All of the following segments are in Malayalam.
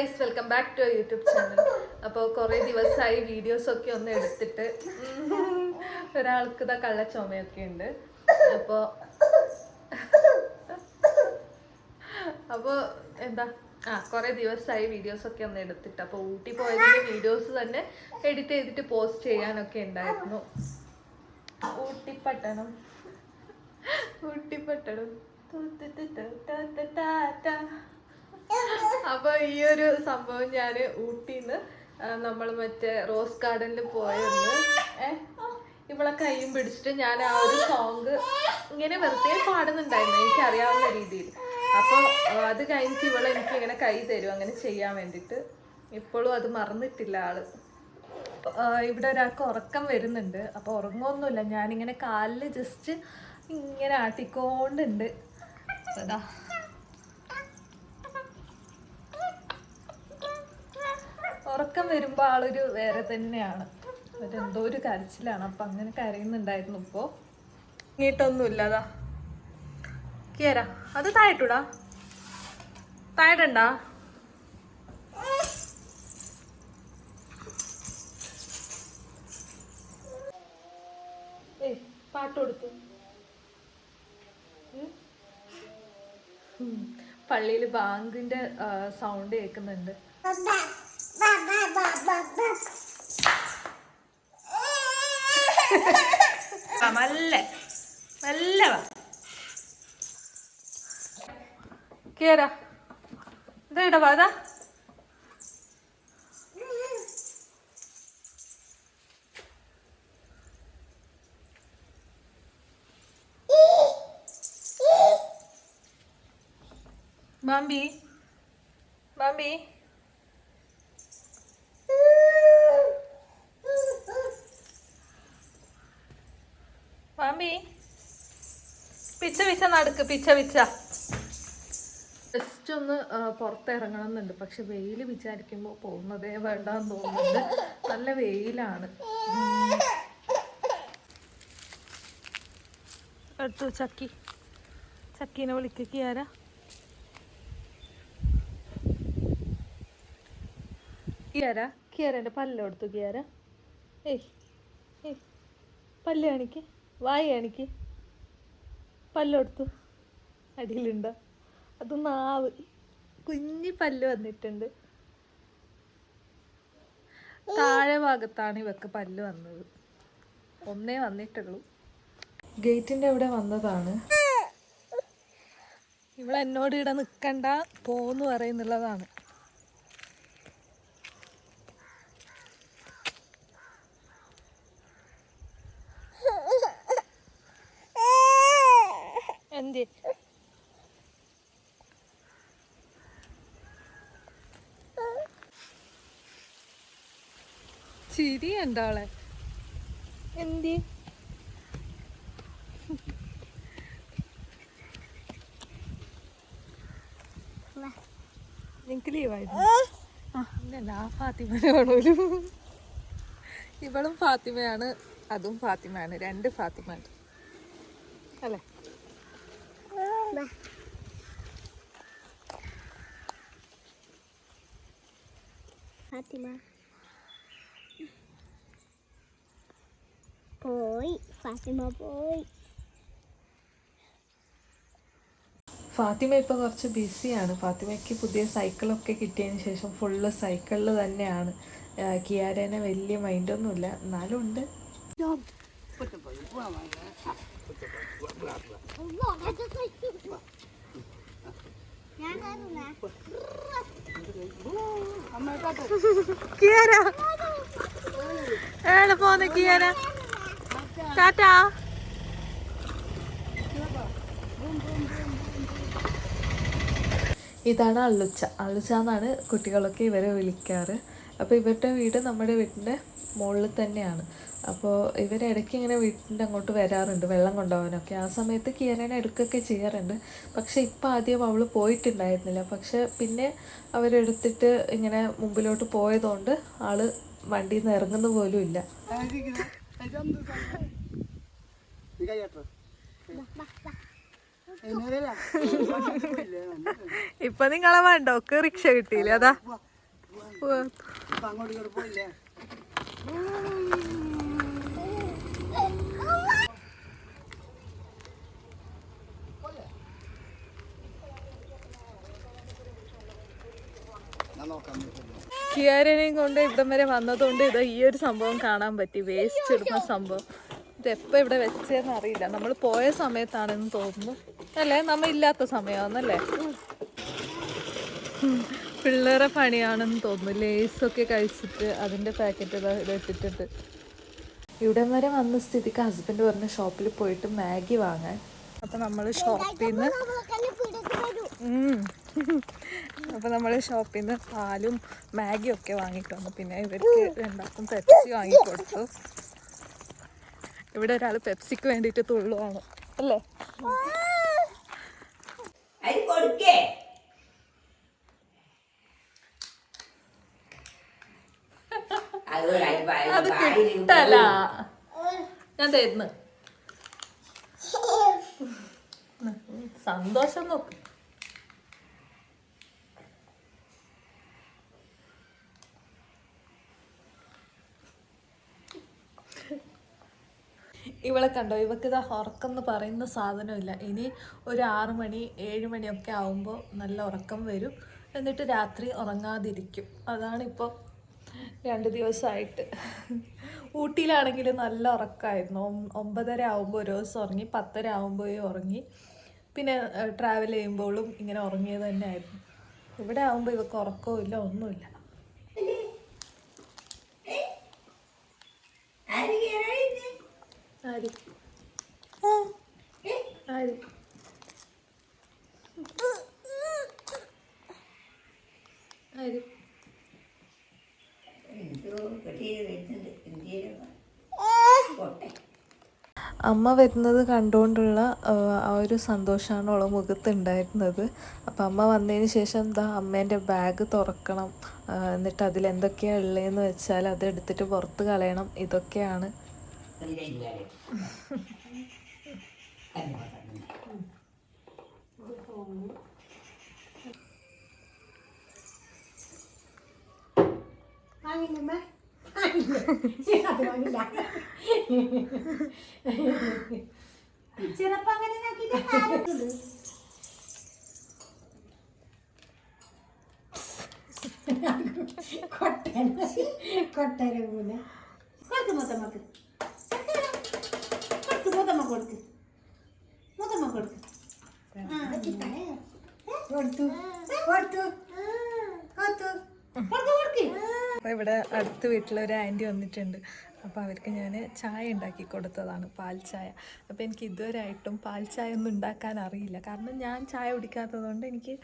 Guys, welcome back to YouTube channel. അപ്പോൾ കുറേ ദിവസമായി വീഡിയോസൊക്കെ ഒന്ന് എടുത്തിട്ട് ഒരാൾക്ക് ഇതാ കള്ള ചുമയൊക്കെ ഉണ്ട്. അപ്പോൾ എന്താ കുറേ ദിവസമായി വീഡിയോസൊക്കെ ഒന്ന് എടുത്തിട്ട് അപ്പോൾ ഊട്ടി പോയതിൻ്റെ വീഡിയോസ് തന്നെ എഡിറ്റ് ചെയ്തിട്ട് പോസ്റ്റ് ചെയ്യാനൊക്കെ ഉണ്ടായിരുന്നു. ഊട്ടിപ്പട്ടണം അപ്പൊ ഈ ഒരു സംഭവം ഞാൻ ഊട്ടിന്ന് നമ്മൾ മറ്റേ റോസ് ഗാർഡനിൽ പോയെന്ന് ഇവളെ കൈയും പിടിച്ചിട്ട് ഞാൻ ആ ഒരു സോങ് ഇങ്ങനെ വെറുതെ പാടുന്നുണ്ടായിരുന്നു എനിക്കറിയാവുന്ന രീതിയിൽ. അപ്പോൾ അത് കഴിഞ്ഞിട്ട് ഇവളെ എനിക്ക് ഇങ്ങനെ കൈ തരും അങ്ങനെ ചെയ്യാൻ വേണ്ടിയിട്ട്. ഇപ്പോഴും അത് മറന്നിട്ടില്ല ആള്. ഇവിടെ ഒരാൾക്ക് ഉറക്കം വരുന്നുണ്ട്. അപ്പോൾ ഉറങ്ങുമൊന്നുമില്ല, ഞാനിങ്ങനെ കാലിൽ ജസ്റ്റ് ഇങ്ങനെ ആട്ടിക്കൊണ്ടുണ്ട്. അതാ ഉറക്കം വരുമ്പോൾ ആളൊരു വേറെ തന്നെയാണ്, എന്തോ ഒരു കരച്ചിലാണ്. അപ്പം അങ്ങനെ കരയുന്നുണ്ടായിരുന്നു. ഇപ്പോൾ ഇങ്ങോട്ടൊന്നുമില്ല. അതാ കേര അത് താഴെട്ടൂടാ, താഴെണ്ടാ. പാട്ട് കൊടുത്തു. പള്ളിയിൽ ബാങ്കിന്റെ സൗണ്ട് കേൾക്കുന്നുണ്ട്. നല്ല നല്ല കേറാ ഇതാ വാ. ബാമ്പി ബാമ്പി ബാമ്പി പിച്ച പിച്ച നടക്ക്, പിച്ച പിച്ച. ജസ്റ്റ് ഒന്ന് പുറത്തിറങ്ങണം എന്നുണ്ട്, പക്ഷെ വെയിൽ വിചാരിക്കുമ്പോൾ പോകുന്നതേ വേണ്ടാന്ന് തോന്നുന്നുണ്ട്. നല്ല വെയിലാണ്. എടുത്തു ചക്കീനെ വിളിക്കാരാ. കിയാരൻ്റെ പല്ല് കൊടുത്തു. കിയാര പല്ല് കാണിക്ക്, വായി കാണിക്ക്. പല്ല് കൊടുത്തു. അടിയിലുണ്ടോ? അത് നാവ്, കുഞ്ഞി പല്ല് വന്നിട്ടുണ്ട്. താഴെ ഭാഗത്താണ് ഇവക്ക് പല്ല് വന്നത്. ഒന്നേ വന്നിട്ടുള്ളൂ. ഗേറ്റിൻ്റെ അവിടെ വന്നതാണ്. ഇവളെന്നോട് ഇവിടെ നിൽക്കണ്ട പോന്ന് പറയുന്നുള്ളതാണ്. എന്ത് ചിരി ഉണ്ടാളെ എന്തി എനിക്ക് ലീവായിരുന്നു. ആ ഫാത്തിമയോടും ഇവളും ഫാത്തിമയാണ്, അതും ഫാത്തിമയാണ്. രണ്ട് ഫാത്തിമയാണ് അല്ലേ? ഫാത്തിമ പോയി, ഫാത്തിമ പോയി. ഫാത്തിമ ഇപ്പോൾ കുറച്ച് ബിസിയാണ്. ഫാത്തിമയ്ക്ക് പുതിയ സൈക്കിളൊക്കെ കിട്ടിയതിന് ശേഷം ഫുള്ള് സൈക്കിളിൽ തന്നെയാണ്. കിയാരേനെ വലിയ മൈൻഡൊന്നുമില്ല, എന്നാലും ഉണ്ട്. എവിടെ പോന്ന് കിയാര? ടാറ്റാ. ഇതാണ് അള്ളുച്ച എന്നാണ് കുട്ടികളൊക്കെ ഇവരെ വിളിക്കാറ്. അപ്പോൾ ഇവരുടെ വീട് നമ്മുടെ വീടിൻ്റെ മുകളിൽ തന്നെയാണ്. അപ്പോൾ ഇവരിടയ്ക്ക് ഇങ്ങനെ വീട്ടിൻ്റെ അങ്ങോട്ട് വരാറുണ്ട് വെള്ളം കൊണ്ടുപോകാനൊക്കെ. ആ സമയത്ത് കിയാരേനെ എടുക്കുകയൊക്കെ ചെയ്യാറുണ്ട്. പക്ഷെ ഇപ്പം ആദ്യം അവൾ പോയിട്ടുണ്ടായിരുന്നില്ല. പക്ഷെ പിന്നെ അവരെടുത്തിട്ട് ഇങ്ങനെ മുമ്പിലോട്ട് പോയതുകൊണ്ട് ആള് വണ്ടിയിൽ നിന്ന് ഇറങ്ങുന്ന പോലും ഇല്ല. ഇപ്പൊ നിങ്ങളെ വേണ്ടോക്ക് റിക്ഷ കിട്ടിയില്ല. അതാ കിയാരനെയും കൊണ്ട് ഇവിടം വരെ വന്നതുകൊണ്ട് ഇത് ഈ ഒരു സംഭവം കാണാൻ പറ്റി, വേസ്റ്റ് ഇടുന്ന സംഭവം. ഇത് എപ്പോൾ ഇവിടെ വെച്ചതെന്ന് അറിയില്ല. നമ്മൾ പോയ സമയത്താണെന്ന് തോന്നുന്നു അല്ലേ, നമ്മൾ ഇല്ലാത്ത സമയമാണെന്നല്ലേ. പിള്ളേരെ പണിയാണെന്ന് തോന്നുന്നു. ലേസൊക്കെ കഴിച്ചിട്ട് അതിൻ്റെ പാക്കറ്റ് ഇട്ടിട്ടുണ്ട്. ഇവിടം വരെ വന്ന സ്ഥിതിക്ക് ഹസ്ബൻഡ് പറഞ്ഞ ഷോപ്പിൽ പോയിട്ട് മാഗി വാങ്ങാൻ. അപ്പം നമ്മൾ ഷോപ്പിൽ നിന്ന് പാലും മാഗിയും ഒക്കെ വാങ്ങിക്കൊണ്ടു. പിന്നെ ഇവർക്ക് രണ്ടാക്കും പെപ്സി വാങ്ങിക്കൊടുത്തു. ഇവിടെ ഒരാൾ പെപ്സിക്ക് വേണ്ടിയിട്ട് തുള്ളുവാണ് അല്ലേ. അത് കിട്ടല, ഞാൻ തരുന്നു. സന്തോഷം നോക്ക്. ഇവളെ കണ്ടോ, ഇവക്ക് ഇതാ ഉറക്കം പറയുന്ന സാധനമില്ല. ഇനി ഒരു 6 മണി 7 മണിയൊക്കെ ആവുമ്പോൾ നല്ല ഉറക്കം വരും. എന്നിട്ട് രാത്രി ഉറങ്ങാതിരിക്കും. അതാണിപ്പോൾ 2 ദിവസമായിട്ട്. ഊട്ടിയിലാണെങ്കിൽ നല്ല ഉറക്കമായിരുന്നു. 9:30 ആകുമ്പോൾ ഒരു ദിവസം ഉറങ്ങി, 10:30 ആകുമ്പോഴേ ഉറങ്ങി. പിന്നെ ട്രാവൽ ചെയ്യുമ്പോഴും ഇങ്ങനെ ഉറങ്ങിയത് തന്നെയായിരുന്നു. ഇവിടെ ആകുമ്പോൾ ഇവക്ക് ഉറക്കവും ഇല്ല, ഒന്നുമില്ല. ആര് ആര് ആര് അമ്മ വരുന്നത് കണ്ടുകൊണ്ടുള്ള ആ ഒരു സന്തോഷമാണ് അവളെ മുഖത്തുണ്ടായിരുന്നത്. അപ്പം അമ്മ വന്നതിന് ശേഷം എന്താ അമ്മേൻ്റെ ബാഗ് തുറക്കണം, എന്നിട്ട് അതിലെന്തൊക്കെയാണ് ഉള്ളതെന്ന് വെച്ചാൽ അതെടുത്തിട്ട് പുറത്ത് കളയണം. ഇതൊക്കെയാണ്. അപ്പോൾ ഇവിടെ അടുത്ത വീട്ടിലൊരു ആൻറ്റി വന്നിട്ടുണ്ട്. അപ്പോൾ അവർക്ക് ഞാൻ ചായ ഉണ്ടാക്കി കൊടുത്തതാണ്, പാൽ ചായ. അപ്പോൾ എനിക്ക് ഇതുവരെയായിട്ടും പാൽ ചായ ഒന്നും ഉണ്ടാക്കാൻ അറിയില്ല. കാരണം ഞാൻ ചായ കുടിക്കാത്തതുകൊണ്ട് എനിക്ക്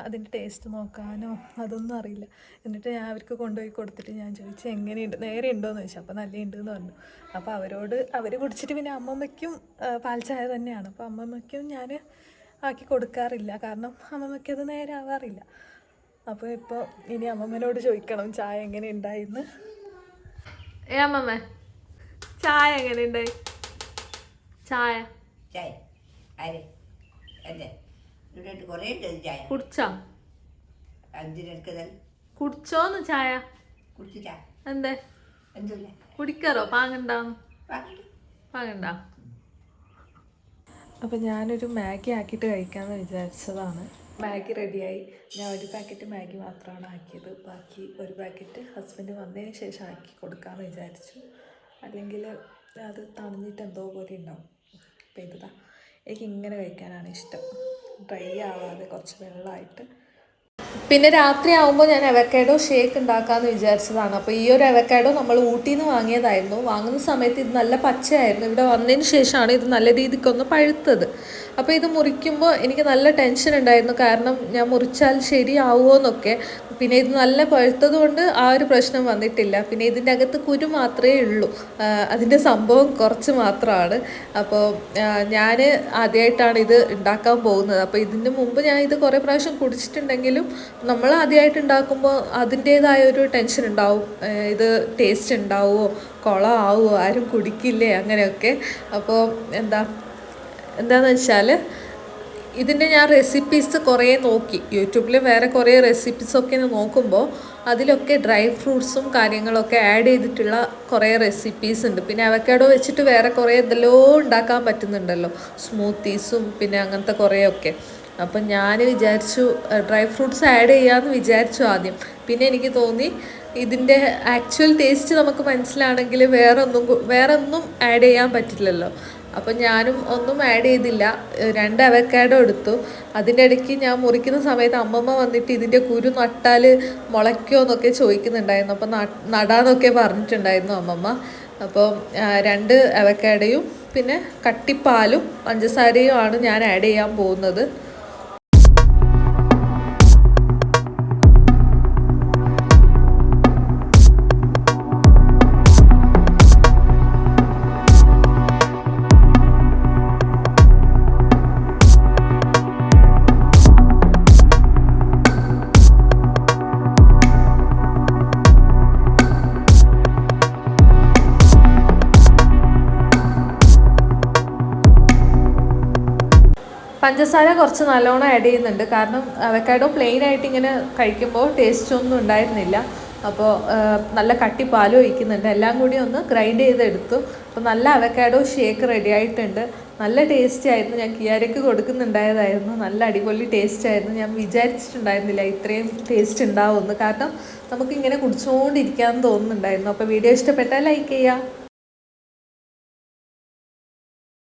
അതിൻ്റെ ടേസ്റ്റ് നോക്കാനോ അതൊന്നും അറിയില്ല. എന്നിട്ട് ഞാൻ അവർക്ക് കൊണ്ടുപോയി കൊടുത്തിട്ട് ഞാൻ ചോദിച്ചു എങ്ങനെയുണ്ട്, നേരെ ഉണ്ടോയെന്ന് ചോദിച്ചു. അപ്പോൾ നല്ല ഉണ്ടെന്ന് പറഞ്ഞു. അപ്പോൾ അവർ കുടിച്ചിട്ട് പിന്നെ അമ്മമ്മയ്ക്കും പാൽ ചായ തന്നെയാണ്. അപ്പോൾ അമ്മമ്മയ്ക്കും ഞാൻ ആക്കി കൊടുക്കാറില്ല, കാരണം അമ്മമ്മയ്ക്ക് അത് നേരെ ആവാറില്ല. അപ്പോൾ ഇപ്പോൾ ഇനി അമ്മമ്മനോട് ചോദിക്കണം ചായ എങ്ങനെ ഉണ്ടായിന്ന്. അമ്മമ്മ ചായ എങ്ങനെ ഉണ്ടായി? ചായ കുടിച്ചോ? കുടിച്ചോന്ന് ചായ? എന്തേ കുടിക്കാറോ? പാങ്ങണ്ടാന്ന് പാങ്ങണ്ട. അപ്പം ഞാനൊരു മാഗി ആക്കിയിട്ട് കഴിക്കാമെന്ന് വിചാരിച്ചതാണ്. മാഗി റെഡിയായി. ഞാൻ ഒരു പാക്കറ്റ് മാഗി മാത്രമാണ് ആക്കിയത്. ബാക്കി ഒരു പാക്കറ്റ് ഹസ്ബൻഡ് വന്നതിന് ശേഷം ആക്കി കൊടുക്കാമെന്ന് വിചാരിച്ചു. അല്ലെങ്കിൽ അത് തണിഞ്ഞിട്ട് എന്തോ പോലെ ഉണ്ടാവും. അപ്പോൾ ഇതാ എനിക്ക് ഇങ്ങനെ കഴിക്കാനാണ് ഇഷ്ടം, ഡ്രൈ ആവാതെ കുറച്ച് വെള്ളമായിട്ട്. പിന്നെ രാത്രി ആകുമ്പോൾ ഞാൻ അവക്കാഡോ ഷേക്ക് ഉണ്ടാക്കാമെന്ന് വിചാരിച്ചതാണ്. അപ്പോൾ ഈ ഒരു അവക്കാഡോ നമ്മൾ ഊട്ടിയിൽ നിന്ന് വാങ്ങിയതായിരുന്നു. വാങ്ങുന്ന സമയത്ത് ഇത് നല്ല പച്ചയായിരുന്നു. ഇവിടെ വന്നതിന് ശേഷമാണ് ഇത് നല്ല രീതിക്കൊന്ന് പഴുത്തത്. അപ്പോൾ ഇത് മുറിക്കുമ്പോൾ എനിക്ക് നല്ല ടെൻഷൻ ഉണ്ടായിരുന്നു, കാരണം ഞാൻ മുറിച്ചാൽ ശരിയാവുമോ എന്നൊക്കെ. പിന്നെ ഇത് നല്ല പഴുത്തത് കൊണ്ട് ആ ഒരു പ്രശ്നം വന്നിട്ടില്ല. പിന്നെ ഇതിൻ്റെ അകത്ത് കുരു മാത്രമേ ഉള്ളൂ, അതിൻ്റെ സംഭവം കുറച്ച് മാത്രമാണ്. അപ്പോൾ ഞാൻ ആദ്യമായിട്ടാണ് ഇത് ഉണ്ടാക്കാൻ പോകുന്നത്. അപ്പോൾ ഇതിന് മുമ്പ് ഞാൻ ഇത് കുറേ പ്രാവശ്യം കുടിച്ചിട്ടുണ്ടെങ്കിലും നമ്മൾ ആദ്യമായിട്ട് ഉണ്ടാക്കുമ്പോൾ അതിൻ്റേതായ ഒരു ടെൻഷൻ ഉണ്ടാവും. ഇത് ടേസ്റ്റ് ഉണ്ടാവുമോ, കുളമാവുമോ, ആരും കുടിക്കില്ലേ, അങ്ങനെയൊക്കെ. അപ്പോൾ എന്താണെന്ന് വെച്ചാൽ ഇതിൻ്റെ ഞാൻ റെസിപ്പീസ് കുറേ നോക്കി, യൂട്യൂബിൽ വേറെ കുറേ റെസിപ്പീസൊക്കെ നോക്കുമ്പോൾ അതിലൊക്കെ ഡ്രൈ ഫ്രൂട്ട്സും കാര്യങ്ങളൊക്കെ ആഡ് ചെയ്തിട്ടുള്ള കുറേ റെസിപ്പീസ് ഉണ്ട്. പിന്നെ അവക്കാഡോ വെച്ചിട്ട് വേറെ കുറേ ഇതെല്ലോ ഉണ്ടാക്കാൻ പറ്റുന്നുണ്ടല്ലോ, സ്മൂത്തീസും പിന്നെ അങ്ങനത്തെ കുറേയൊക്കെ. അപ്പം ഞാൻ വിചാരിച്ചു ഡ്രൈ ഫ്രൂട്ട്സ് ആഡ് ചെയ്യാമെന്ന് വിചാരിച്ചു ആദ്യം. പിന്നെ എനിക്ക് തോന്നി ഇതിൻ്റെ ആക്ച്വൽ ടേസ്റ്റ് നമുക്ക് മനസ്സിലാണെങ്കിൽ വേറെ ഒന്നും ആഡ് ചെയ്യാൻ പറ്റില്ലല്ലോ. അപ്പം ഞാനും ഒന്നും ആഡ് ചെയ്തില്ല, 2 അവക്കാഡോ എടുത്തു. അതിൻ്റെ ഇടയ്ക്ക് ഞാൻ മുറിക്കുന്ന സമയത്ത് അമ്മമ്മ വന്നിട്ട് ഇതിൻ്റെ കുരു നട്ടാൽ മുളയ്ക്കുമോ എന്നൊക്കെ ചോദിക്കുന്നുണ്ടായിരുന്നു. അപ്പം നടാന്നൊക്കെ പറഞ്ഞിട്ടുണ്ടായിരുന്നു അമ്മമ്മ. അപ്പോൾ 2 അവക്കാഡോയും പിന്നെ കട്ടിപ്പാലും പഞ്ചസാരയും ആണ് ഞാൻ ആഡ് ചെയ്യാൻ പോകുന്നത്. പഞ്ചസാര കുറച്ച് നല്ലോണം ആഡ് ചെയ്യുന്നുണ്ട്, കാരണം അവക്കാഡോ പ്ലെയിൻ ആയിട്ട് ഇങ്ങനെ കഴിക്കുമ്പോൾ ടേസ്റ്റ് ഒന്നും ഉണ്ടായിരുന്നില്ല. അപ്പോൾ നല്ല കട്ടിപ്പാലും ഒഴിക്കുന്നുണ്ട്. എല്ലാം കൂടി ഒന്ന് ഗ്രൈൻഡ് ചെയ്തെടുത്തു. അപ്പോൾ നല്ല അവക്കാഡോ ഷേക്ക് റെഡി ആയിട്ടുണ്ട്. നല്ല ടേസ്റ്റി ആയിരുന്നു. ഞാൻ കിയാരയ്ക്ക് കൊടുക്കുന്നുണ്ടായതായിരുന്നു. നല്ല അടിപൊളി ടേസ്റ്റ് ആയിരുന്നു. ഞാൻ വിചാരിച്ചിട്ടുണ്ടായിരുന്നില്ല ഇത്രയും ടേസ്റ്റ് ഉണ്ടാവുമെന്ന്, കാരണം നമുക്കിങ്ങനെ കുടിച്ചുകൊണ്ടിരിക്കാമെന്ന് തോന്നുന്നുണ്ടായിരുന്നു. അപ്പോൾ വീഡിയോ ഇഷ്ടപ്പെട്ടാൽ ലൈക്ക് ചെയ്യുക.